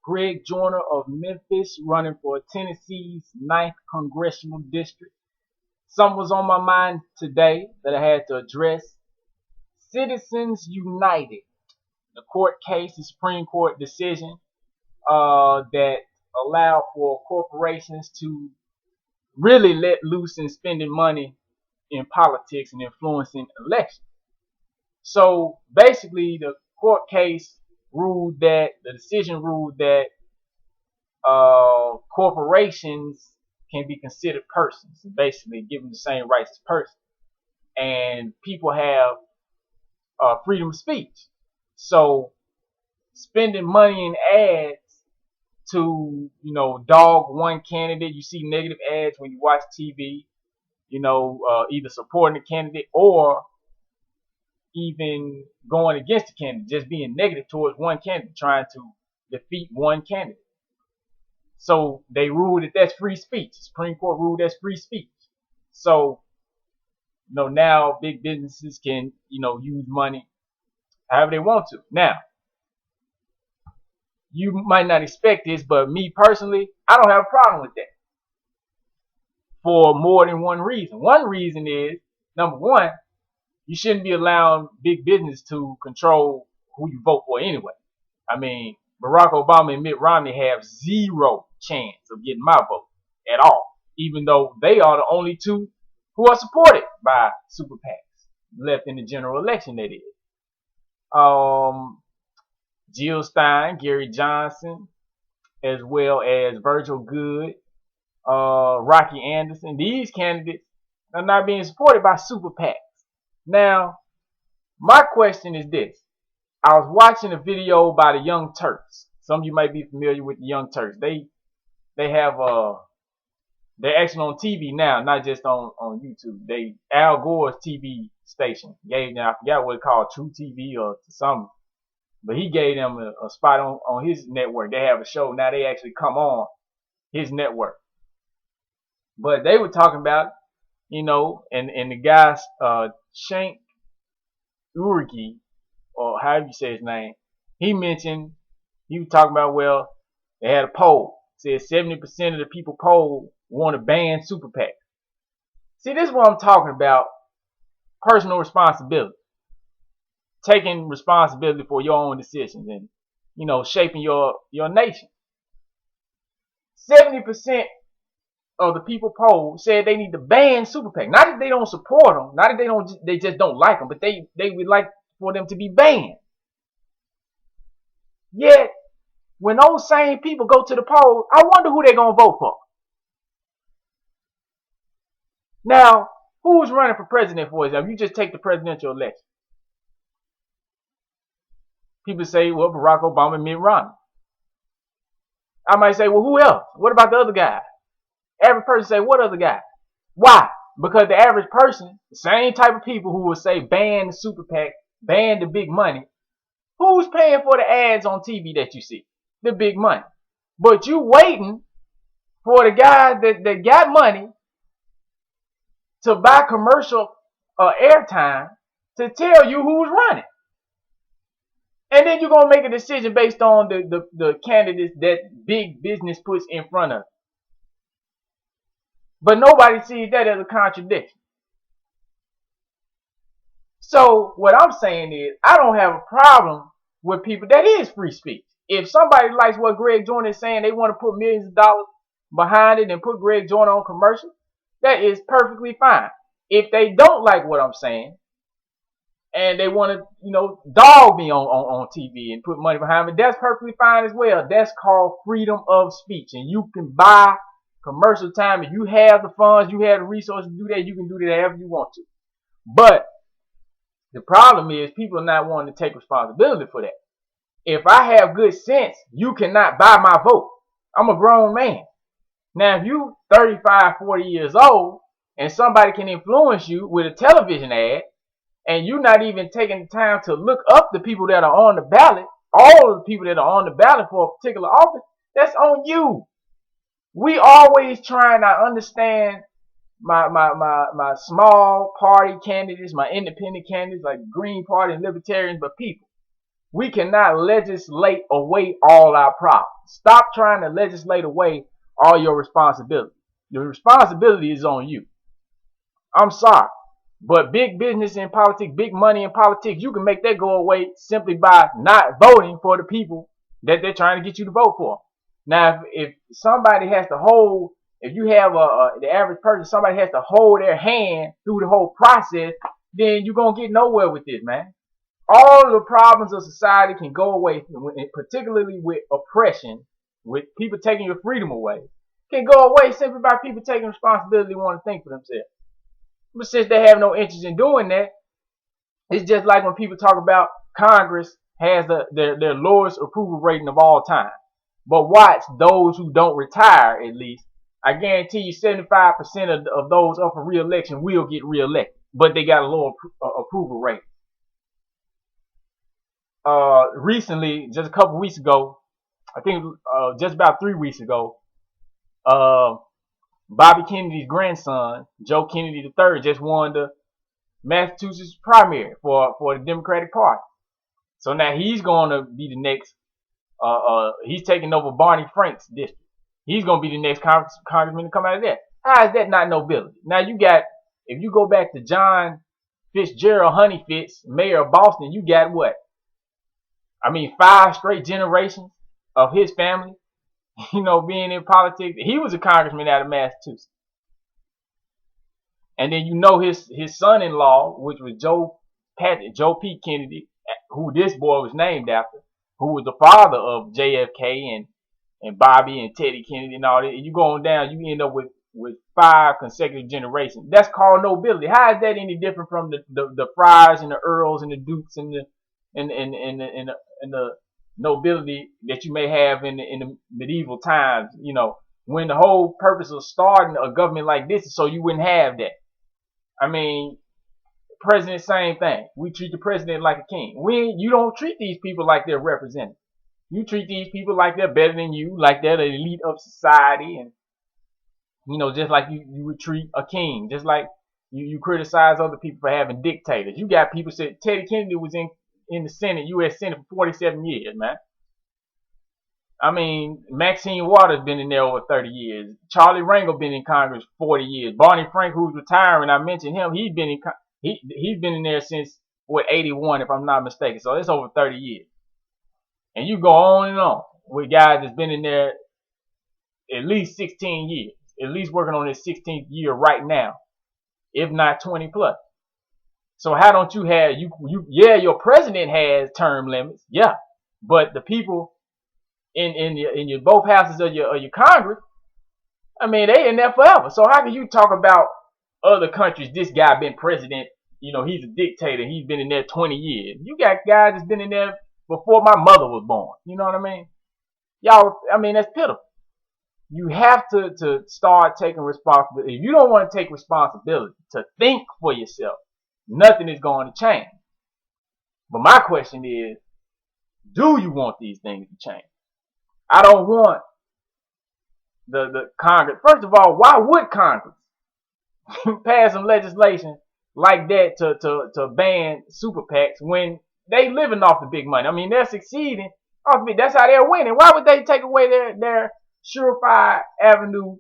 Greg Joyner of Memphis, running for Tennessee's 9th Congressional District. Something was on my mind today that I had to address. Citizens United, the court case, the Supreme Court decision that allowed for corporations to really let loose in spending money in politics and influencing elections. So basically, the court case ruled that the decision ruled that corporations can be considered persons, basically given the same rights as persons, and people have freedom of speech. So spending money in ads to dog one candidate, you see negative ads when you watch TV, either supporting the candidate or even going against the candidate, just being negative towards one candidate, trying to defeat one candidate. So they ruled that that's free speech. The Supreme Court ruled that's free speech. So, now big businesses can, use money however they want to. Now, you might not expect this, but me personally, I don't have a problem with that for more than one reason. One reason is, number one, you shouldn't be allowing big business to control who you vote for anyway. I mean, Barack Obama and Mitt Romney have zero chance of getting my vote at all, even though they are the only two who are supported by super PACs left in the general election, that is. Jill Stein, Gary Johnson, as well as Virgil Good, Rocky Anderson. These candidates are not being supported by super PACs. Now, my question is this. I was watching a video by the Young Turks. Some of you might be familiar with the Young Turks. They have they're actually on TV now, not just on YouTube. Al Gore's TV station gave them, I forgot what it's called, True TV or something, but he gave them a spot on his network. They have a show now. They actually come on his network. But they were talking about, and the guy Shank Urgi, or however you say his name, he was talking about, well, they had a poll. Said 70% of the people polled want to ban super PACs. See, this is what I'm talking about. Personal responsibility. Taking responsibility for your own decisions and, shaping your nation. 70% of the people polled said they need to ban super PACs. Not that they don't support them, not that they just don't like them, but they would like for them to be banned. Yet, when those same people go to the polls, I wonder who they're going to vote for. Now, who's running for president, for example? You just take the presidential election. People say, well, Barack Obama and Mitt Romney. I might say, well, who else? What about the other guy? Average person say, what other guy? Why? Because the average person, the same type of people who will say ban the super PAC, ban the big money, who's paying for the ads on TV that you see? The big money. But you waiting for the guy that got money to buy commercial airtime to tell you who's running. And then you're going to make a decision based on the candidates that big business puts in front of you. But nobody sees that as a contradiction. So what I'm saying is, I don't have a problem with people. That is free speech. If somebody likes what Greg Joyner is saying, they want to put millions of dollars behind it and put Greg Joyner on commercial, that is perfectly fine. If they don't like what I'm saying and they want to, dog me on TV and put money behind it, that's perfectly fine as well. That's called freedom of speech. And you can buy commercial time. If you have the funds, you have the resources to do that, you can do that however you want to. But the problem is people are not wanting to take responsibility for that. If I have good sense, you cannot buy my vote. I'm a grown man. Now, if you 35, 40 years old and somebody can influence you with a television ad and you're not even taking the time to look up the people that are on the ballot, all of the people that are on the ballot for a particular office, that's on you. We always trying to understand my small party candidates, my independent candidates like Green Party and Libertarians, but people, We cannot legislate away all our problems. Stop trying to legislate away all your responsibility. Your responsibility is on you. I'm sorry. But big business in politics, big money in politics, you can make that go away simply by not voting for the people that they're trying to get you to vote for. Now, if somebody has to hold, if you have the average person, somebody has to hold their hand through the whole process, then you're going to get nowhere with this, man. All of the problems of society can go away, particularly with oppression, with people taking your freedom away, can go away simply by people taking responsibility and want to think for themselves. But since they have no interest in doing that, it's just like when people talk about Congress has their lowest approval rating of all time. But watch those who don't retire, at least. I guarantee you 75% of those up for re-election will get re-elected. But they got a lower approval rating. Recently, just a couple weeks ago, I think just about 3 weeks ago, Bobby Kennedy's grandson, Joe Kennedy III, just won the Massachusetts primary for the Democratic Party. So now he's going to be the next, he's taking over Barney Frank's district. He's going to be the next congressman to come out of there. How is that not nobility? Now you got, if you go back to John Fitzgerald Honeyfitz, mayor of Boston, you got what? 5 straight generations of his family, being in politics. He was a congressman out of Massachusetts. And then his son-in-law, which was Joe P. Kennedy, who this boy was named after, who was the father of JFK and Bobby and Teddy Kennedy and all that. And you go on down, you end up with 5 consecutive generations. That's called nobility. How is that any different from the friars and the earls and the dukes and the nobility that you may have in the medieval times? When the whole purpose of starting a government like this is so you wouldn't have that. President, same thing. We treat the president like a king. You don't treat these people like they're representatives. You treat these people like they're better than you, like they're the elite of society, and just like you would treat a king, just like you criticize other people for having dictators. You got people said Teddy Kennedy was in the Senate, U.S. Senate for 47 years, man. Maxine Waters been in there over 30 years. Charlie Rangel been in Congress 40 years. Barney Frank, who's retiring, I mentioned him. He's been in there since 81, if I'm not mistaken. So it's over 30 years. And you go on and on with guys that's been in there at least 16 years, at least working on his 16th year right now, if not 20 plus. So how don't you have your president has term limits, yeah, but the people in your both houses of your Congress, they in there forever. So how can you talk about other countries? This guy been president, he's a dictator. He's been in there 20 years. You got guys that's been in there before my mother was born. You know what I mean? Y'all, that's pitiful. You have to start taking responsibility. If you don't want to take responsibility to think for yourself, nothing is going to change. But my question is, do you want these things to change? I don't want the Congress. First of all, why would Congress pass some legislation like that to ban super PACs when they living off the big money? They're succeeding. That's how they're winning. Why would they take away their surefire avenue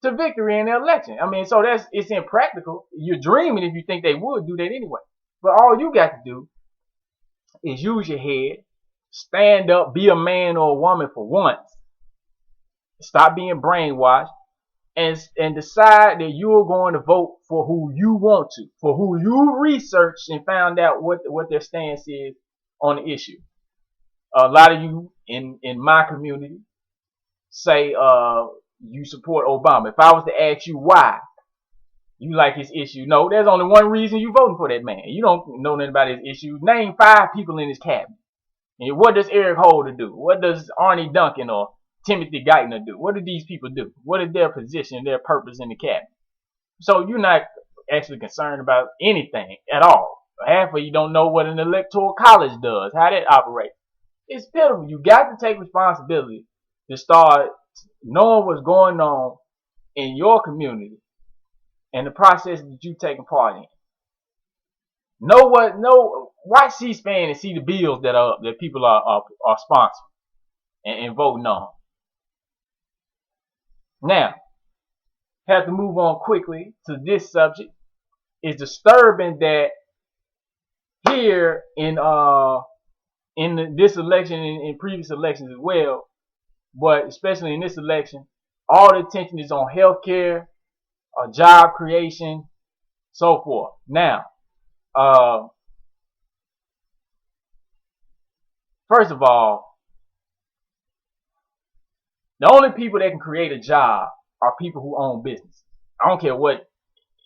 to victory in the election? So it's impractical. You're dreaming if you think they would do that anyway. But all you got to do is use your head, stand up, be a man or a woman for once, stop being brainwashed, and decide that you're going to vote for who you want to, for who you researched and found out what their stance is on the issue. A lot of you in my community say you support Obama. If I was to ask you why you like his issue, no, there's only one reason you voting for that man. You don't know nothing about his issue. Name 5 people in his cabinet. And what does Eric Holder do? What does Arnie Duncan or Timothy Geithner do? What do these people do? What is their position, their purpose in the cabinet? So you're not actually concerned about anything at all. Half of you don't know what an electoral college does, how that operates. It's pitiful. You got to take responsibility to start knowing what's going on in your community and the process that you're taking part in. Watch C-SPAN and see the bills that people are sponsoring and voting on. Now, have to move on quickly to this subject. It's disturbing that here in this election and in previous elections as well, but especially in this election, all the attention is on healthcare, job creation, so forth. Now, uh, first of all, the only people that can create a job are people who own business. I don't care what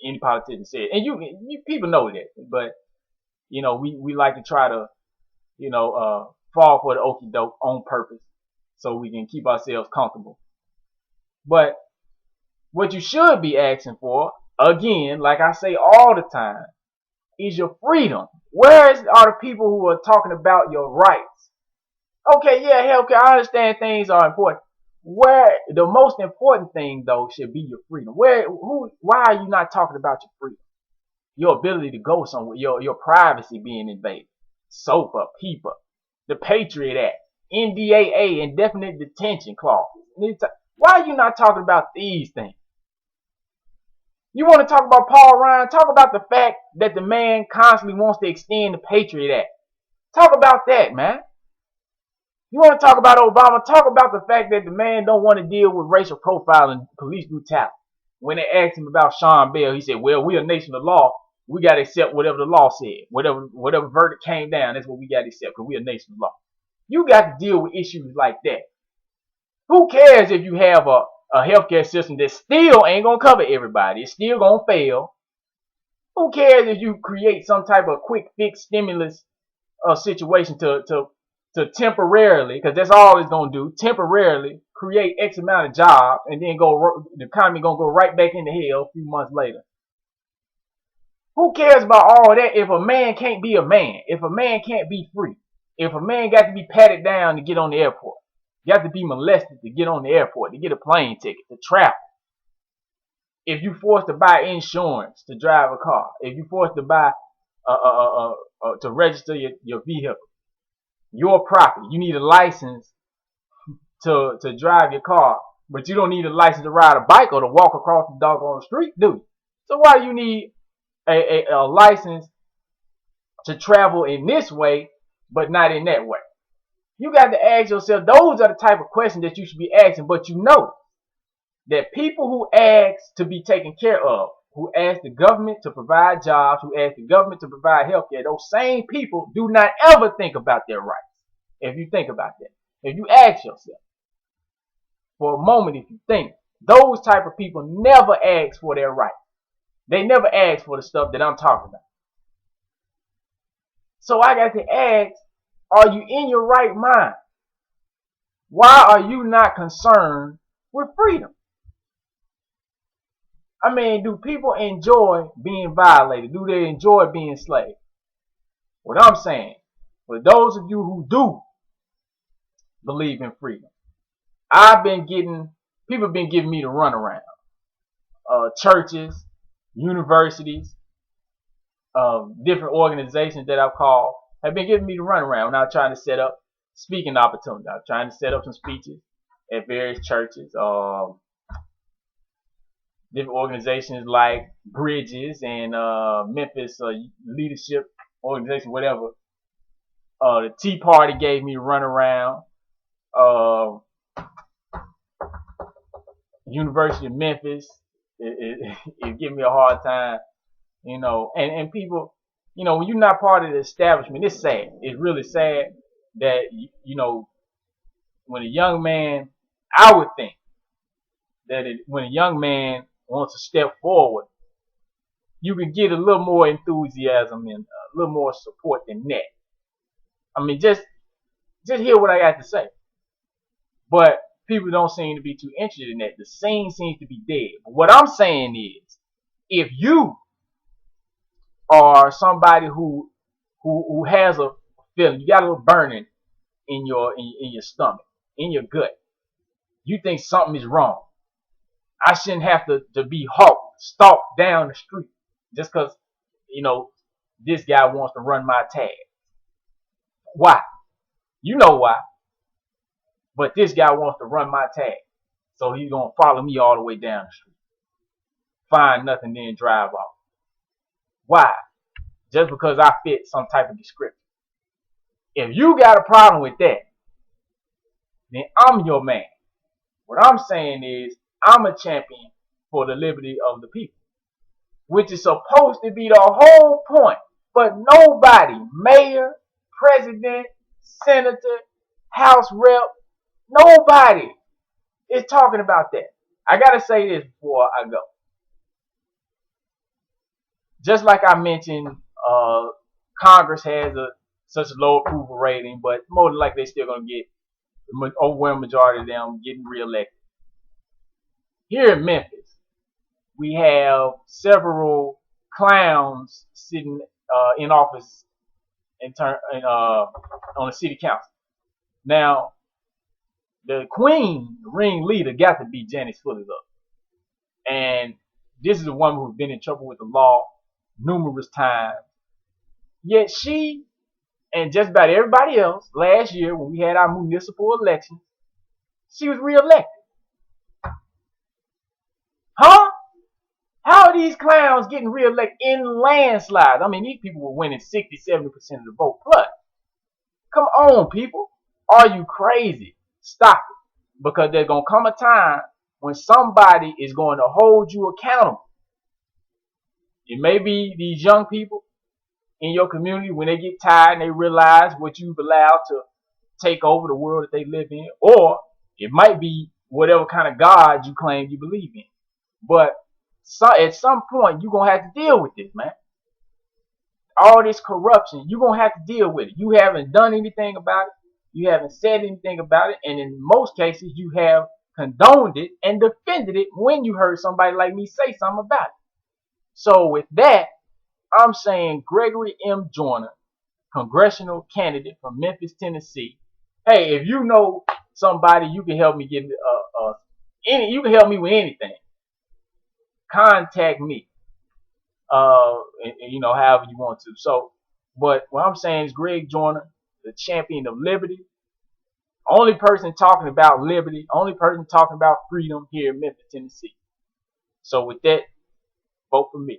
any politician said, and you people know that, but we like to try to fall for the okie doke on purpose so we can keep ourselves comfortable. But what you should be asking for, again, like I say all the time, is your freedom. Where are the people who are talking about your rights? Okay, yeah, healthcare, I understand things are important. Where the most important thing though should be your freedom. Why are you not talking about your freedom? Your ability to go somewhere, your privacy being invaded. SOPA, PEPA, the Patriot Act, NDAA, indefinite detention clause. Why are you not talking about these things? You want to talk about Paul Ryan? Talk about the fact that the man constantly wants to extend the Patriot Act. Talk about that, man. You want to talk about Obama? Talk about the fact that the man don't want to deal with racial profiling, police brutality. When they asked him about Sean Bell, he said, "Well, we're a nation of law. We got to accept whatever the law said. Whatever verdict came down, that's what we got to accept because we're a nation of law." You got to deal with issues like that. Who cares if you have a healthcare system that still ain't gonna cover everybody? It's still gonna fail. Who cares if you create some type of quick fix stimulus situation to temporarily, because that's all it's gonna do, temporarily create X amount of jobs, and then the economy gonna go right back into hell a few months later. Who cares about all that if a man can't be a man? If a man can't be free? If a man got to be patted down to get on the airport? You have to be molested to get on the airport, to get a plane ticket, to travel. If you forced to buy insurance to drive a car, if you forced to buy to register your vehicle, your property, you need a license to drive your car, but you don't need a license to ride a bike or to walk across the doggone street, do you? So why do you need a license to travel in this way, but not in that way? You got to ask yourself, those are the type of questions that you should be asking, but you know that people who ask to be taken care of, who ask the government to provide jobs, who ask the government to provide health care, those same people do not ever think about their rights. If you think about that, if you ask yourself for a moment, if you think, those type of people never ask for their rights. They never ask for the stuff that I'm talking about. So I got to ask, are you in your right mind? Why are you not concerned with freedom? I mean, do people enjoy being violated? Do they enjoy being slaves? What I'm saying, for those of you who do believe in freedom, people have been giving me the runaround. Churches, universities, different organizations that I've called have been giving me the runaround when I'm trying to set up speaking opportunities. I'm trying to set up some speeches at various churches, different organizations like Bridges and Memphis Leadership Organization, whatever. The Tea Party gave me a runaround. University of Memphis it gave me a hard time, and people, when you're not part of the establishment, it's sad. It's really sad that, when a young man, I would think that when a young man wants to step forward, you can get a little more enthusiasm and a little more support than that. I mean, just hear what I got to say. But people don't seem to be too interested in that. The scene seems to be dead. But what I'm saying is, if you are somebody who has a feeling, you got a little burning in your stomach, in your gut, you think something is wrong. I shouldn't have to be stalked down the street just because, this guy wants to run my tag. Why? You know why. But this guy wants to run my tag. So he's going to follow me all the way down the street. Find nothing, then drive off. Why? Just because I fit some type of description. If you got a problem with that, then I'm your man. What I'm saying is, I'm a champion for the liberty of the people, which is supposed to be the whole point. But nobody, mayor, president, senator, house rep, nobody is talking about that. I got to say this before I go. Just like I mentioned, Congress has such a low approval rating, but more than likely they're still going to get the overwhelming majority of them getting reelected. Here in Memphis, we have several clowns sitting in office on the city council. Now, the queen, the ringleader, got to be Janice Fully Love. And this is a woman who's been in trouble with the law numerous times. Yet she and just about everybody else last year when we had our municipal elections, she was reelected. Huh? How are these clowns getting reelected in landslides? I mean, these people were winning 60, 70% of the vote plus. Come on, people. Are you crazy? Stop it. Because there's going to come a time when somebody is going to hold you accountable. It may be these young people in your community when they get tired and they realize what you've allowed to take over the world that they live in. Or it might be whatever kind of God you claim you believe in. But at some point, you're going to have to deal with this, man. All this corruption, you're going to have to deal with it. You haven't done anything about it. You haven't said anything about it. And in most cases, you have condoned it and defended it when you heard somebody like me say something about it. So with that, I'm saying Gregory M. Joyner, congressional candidate from Memphis, Tennessee. Hey, if you know somebody, you can help me get you can help me with anything. Contact me. However you want to. So, but what I'm saying is Greg Joyner, the champion of liberty, only person talking about liberty, only person talking about freedom here in Memphis, Tennessee. So with that, vote for me.